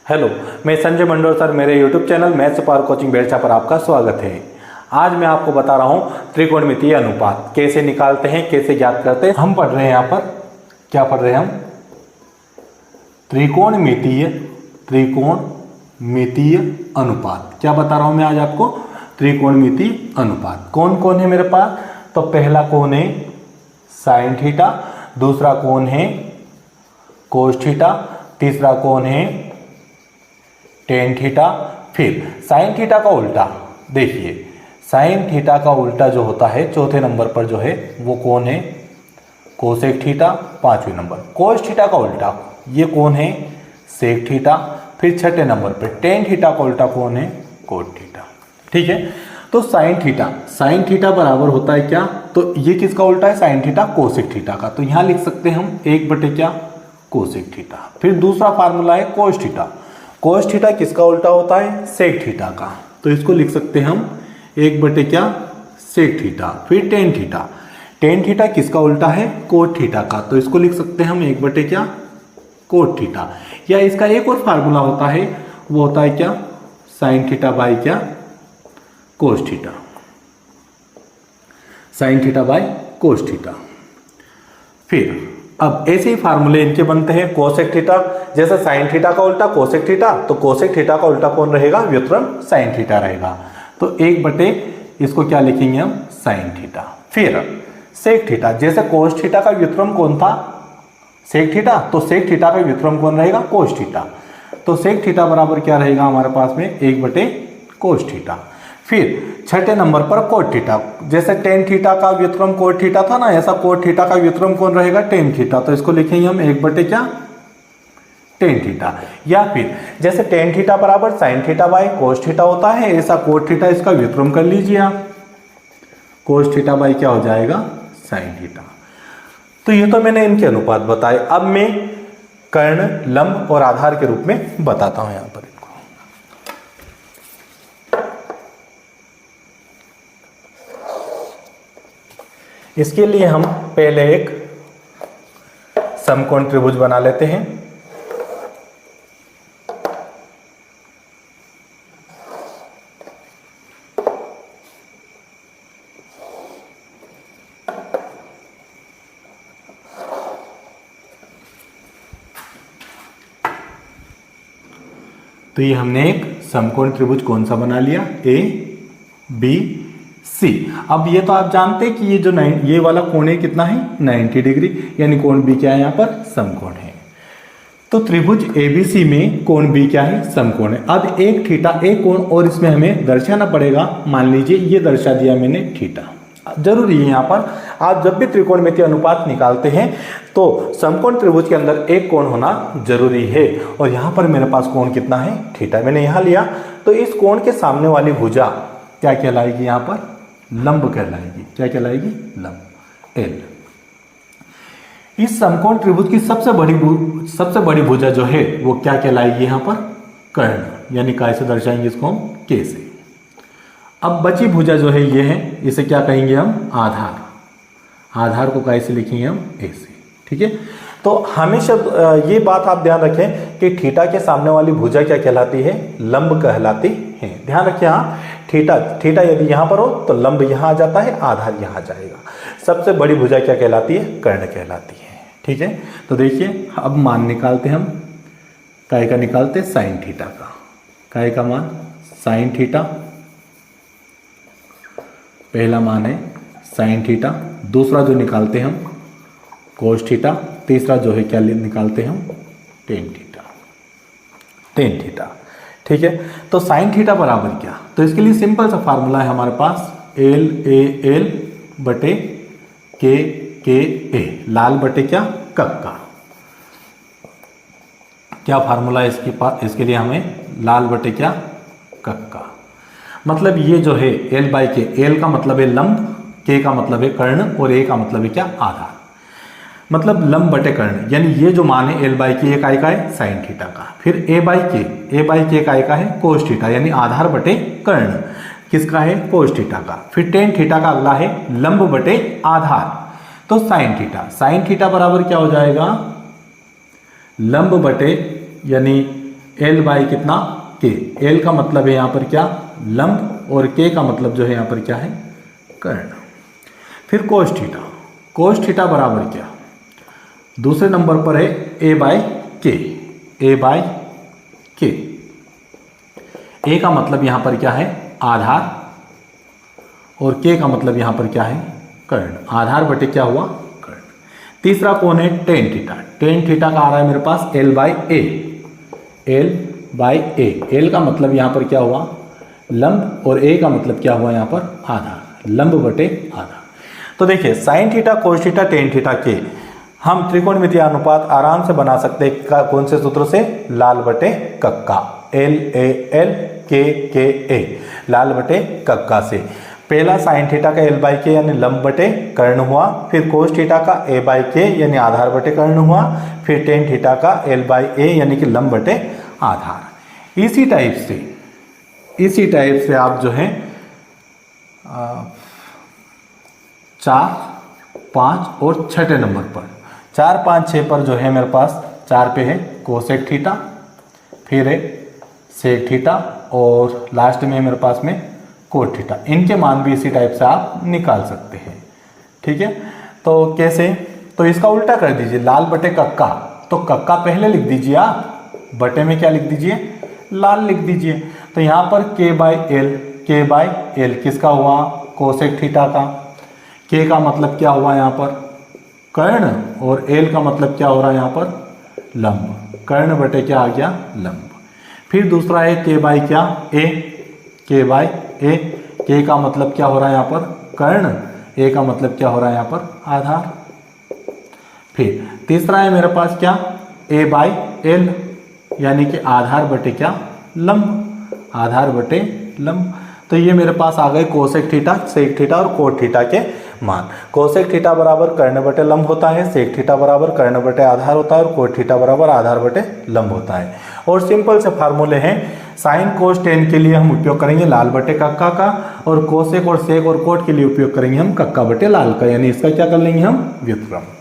Hello, मैं Sanjay Mandore sir, मेरे YouTube channel maths power coaching Berchha पर आपका स्वागत है। आज मैं आपको बता रहा हूँ त्रिकोणमितीय अनुपात कैसे निकालते हैं, कैसे ज्ञात करते हैं। हम पढ़ रहे हैं यहाँ पर, क्या पढ़ रहे हैं हम? त्रिकोणमितीय अनुपात। क्या बता रहा हूँ मैं आज आपको? त्रिकोणमितीय अनुपात। कौन कौन है मेरे पास? तो पहला कोण है साइन थीटा, दूसरा कोण है कोस थीटा, तीसरा कोण है टेन थीटा। फिर साइन थीटा का उल्टा, देखिए साइन थीटा का उल्टा जो होता है चौथे नंबर पर जो है वो कौन है? Cosec theta. पांचवें नंबर कोस थीटा का उल्टा, ये कौन है? Sec theta. फिर छठे नंबर पर टेन थीटा का उल्टा कौन है? Cot theta. ठीक है, तो साइन थीटा बराबर होता है क्या? तो ये किसका उल्टा है? साइन थीटा कोसेक थीटा का। तो यहां लिख सकते हैं हम 1 क्या? Cosec theta. फिर दूसरा फार्मूला है कोस थीटा। कोस थीटा किसका उल्टा होता है? सेक थीटा का। तो इसको लिख सकते हैं हम 1 क्या? Sec theta. फिर टेन थीटा। टेन थीटा किसका उल्टा है? कोट थीटा का। तो इसको लिख सकते हैं हम 1 क्या? Cot theta. या इसका एक और फार्मूला होता है, वो होता है क्या? साइन थीटा बाई क्या? Cos theta. Sine theta by cos theta. फिर अब ऐसे ही फार्मूले इनके बनते हैं। कोसेक थीटा, जैसे साइन थीटा का उल्टा कोसेक थीटा, तो कोसेक थीटा का उल्टा कौन रहेगा? व्युत्क्रम साइन थीटा रहेगा। तो 1 इसको क्या लिखेंगे हम? Sine theta. फिर सेक थीटा, जैसे कोस थीटा का व्युत्क्रम कौन था? Sec theta. तो सेक थीटा का व्युत्क्रम कौन रहेगा? Cos theta. तो सेक थीटा बराबर क्या रहेगा हमारे पास में? 1 कोस थीटा। फिर छठे नंबर पर कोट थीटा, जैसे टेन थीटा का व्युत्क्रम कोट थीटा था ना, ऐसा कोट थीटा का व्युत्क्रम कौन रहेगा? Tan theta. तो इसको लिखेंगे हम 1 क्या? Tan theta. या फिर जैसे टेन थीटा बराबर sine theta by cos theta होता है, ऐसा कोट थीटा इसका व्युत्क्रम कर लीजिए आप। कोस थीटा बाई क्या हो जाएगा? Sine theta. तो ये तो मैंने इनके अनुपात बताए। अब मैं कर्ण, लंब और आधार के रूप में बताता हूं यहां पर। इसके लिए हम पहले एक समकोण त्रिभुज बना लेते हैं। तो ये हमने एक समकोण त्रिभुज कौन सा बना लिया? A B C. अब ये तो आप जानते हैं कि ये जो ये वाला कोण है कितना है? 90 डिग्री, यानी कोण बी क्या है? यहाँ पर समकोण है। तो त्रिभुज एबीसी में कोण बी क्या है? समकोण है। अब एक थीटा, एक कोण और इसमें हमें दर्शाना पड़ेगा। मान लीजिए ये दर्शा दिया मैंने थीटा। जरूरी है यहाँ पर, आप जब भी त्रिकोणमितीय अनुपात निकालते हैं तो समकोण त्रिभुज के अंदर एक कोण होना जरूरी है। और यहाँ पर मेरे पास कोण कितना है? थीटा मैंने यहाँ लिया। तो इस कोण के सामने वाली भुजा क्या कहलाएगी? यहाँ पर लंब कहलाएगी। क्या कहलाएगी? लंब, एल। इस समकोण त्रिभुज की सबसे बड़ी भुजा जो है वो क्या कहलाएगी? यहाँ पर कर्ण, यानी काय से दर्शाएंगे इसको हम? के से। अब बची भुजा जो है ये है, इसे क्या कहेंगे हम? आधार। आधार को काय से लिखेंगे हम? ए से। ठीक है, तो हमेशा ये बात आप ध्यान रखें कि थीटा के सामने वाली भुजा क्या कहलाती है? लंब कहलाती है। ध्यान रखिए, हाँ, थीटा यदि यहां पर हो तो लंब यहां आ जाता है, आधार यहां जाएगा। सबसे बड़ी भुजा क्या कहलाती है? कर्ण कहलाती है। ठीक है, तो देखिए अब मान निकालते हम। काय का निकालते? साइन थीटा का। काय का मान? Sine theta. पहला मान है साइन थीटा। दूसरा जो निकालते हम कोस थीटा। तीसरा जो है क्या निकालते हम? Ten theta. Tan theta. ठीक है, तो साइन थीटा बराबर क्या? तो इसके लिए सिंपल सा फार्मूला है हमारे पास, एल ए एल बटे के ए, लाल बटे क्या? कक का। क्या फार्मूला है इसके पास? इसके लिए हमें लाल बटे क्या? कक का। मतलब ये जो है एल बाई के, एल का मतलब है लंब, के का मतलब है कर्ण और ए का मतलब है क्या? आधार। मतलब लंब बटे कर्ण, यानी ये जो मान है एल बाई के इकाई का है साइन थीटा का। फिर ए बाई के इकाई का है कोस थीटा, यानी आधार बटे कर्ण किसका है? कोस थीटा का। फिर टेन थीटा का अगला है लंब बटे आधार, तो साइन थीटा। साइन थीटा बराबर क्या हो जाएगा? लंब बटे, यानी एल बाई कितना के। एल का मतलब है यहाँ पर क्या, लंब, और के का मतलब जो है यहाँ पर क्या है, कर्ण। फिर कोस थीटा, कोस थीटा बराबर क्या, दूसरे नंबर पर है ए बाई के, ए बाई के। ए का मतलब यहाँ पर क्या है, आधार, और के का मतलब यहाँ पर क्या है, कर्ण। आधार बटे क्या हुआ, कर्ण। तीसरा कौन है, टेन थीटा। टेन थीटा का आ रहा है मेरे पास L by A, L by A. L का मतलब यहाँ पर क्या हुआ, लंब, और ए का मतलब क्या हुआ यहाँ पर, आधार। लंब बटे आधार। तो देखिए sine theta, cos theta, tan theta के हम त्रिकोणमितीय अनुपात आराम से बना सकते हैं। कौन से सूत्र से, लाल बटे कक्का, एल ए एल के ए, लाल बटे कक्का से। पहला साइन थीटा का एल बाई के यानी लंब बटे कर्ण हुआ, फिर कोस थीटा का ए बाई के यानी आधार बटे कर्ण हुआ, फिर टेन थीटा का एल बाई ए यानी कि लंब बटे आधार। इसी टाइप से आप जो है 4, 5 और छठे नंबर पर 4, 5, 6 पर जो है मेरे पास 4 पे है कोसेक थीटा, फिर है सेक थीटा, और लास्ट में मेरे पास में कोट थीटा। इनके मान भी इसी टाइप से आप निकाल सकते हैं। ठीक है, तो कैसे, तो इसका उल्टा कर दीजिए, लाल बटे कक्का, तो कक्का पहले लिख दीजिए आप, बटे में क्या लिख दीजिए, लाल लिख दीजिए। तो यहाँ पर के बाई एल, के बाई एल किसका हुआ, कोसेक थीटा का। के का मतलब क्या हुआ यहाँ पर, कर्ण, और एल का मतलब क्या हो रहा है यहाँ पर, लंब। कर्ण बटे क्या आ गया, लंब। फिर दूसरा है के बाई क्या, ए, के बाई ए। के का मतलब क्या हो रहा है यहाँ पर, कर्ण, ए का मतलब क्या हो रहा है यहाँ पर, आधार। फिर तीसरा है मेरे पास क्या, ए बाई एल यानी कि आधार बटे क्या, लंब, आधार बटे लंब। तो ये मेरे पास आ गए कोसेक थीटा, सेक थीटा और कोट थीटा के मान। कोसेक थीटा बराबर कर्ण बटे लंब होता है, सेक थीटा बराबर कर्ण बटे आधार होता है, और कोट थीटा बराबर आधार बटे लंब होता है। और सिंपल से फार्मूले हैं, साइन कोस टेन के लिए हम उपयोग करेंगे लाल बटे कक्का का, और कोसेक और सेक और कोट के लिए उपयोग करेंगे हम कक्का बटे लाल का, यानी इसका क्या कर लेंगे हम, व्युत्क्रम।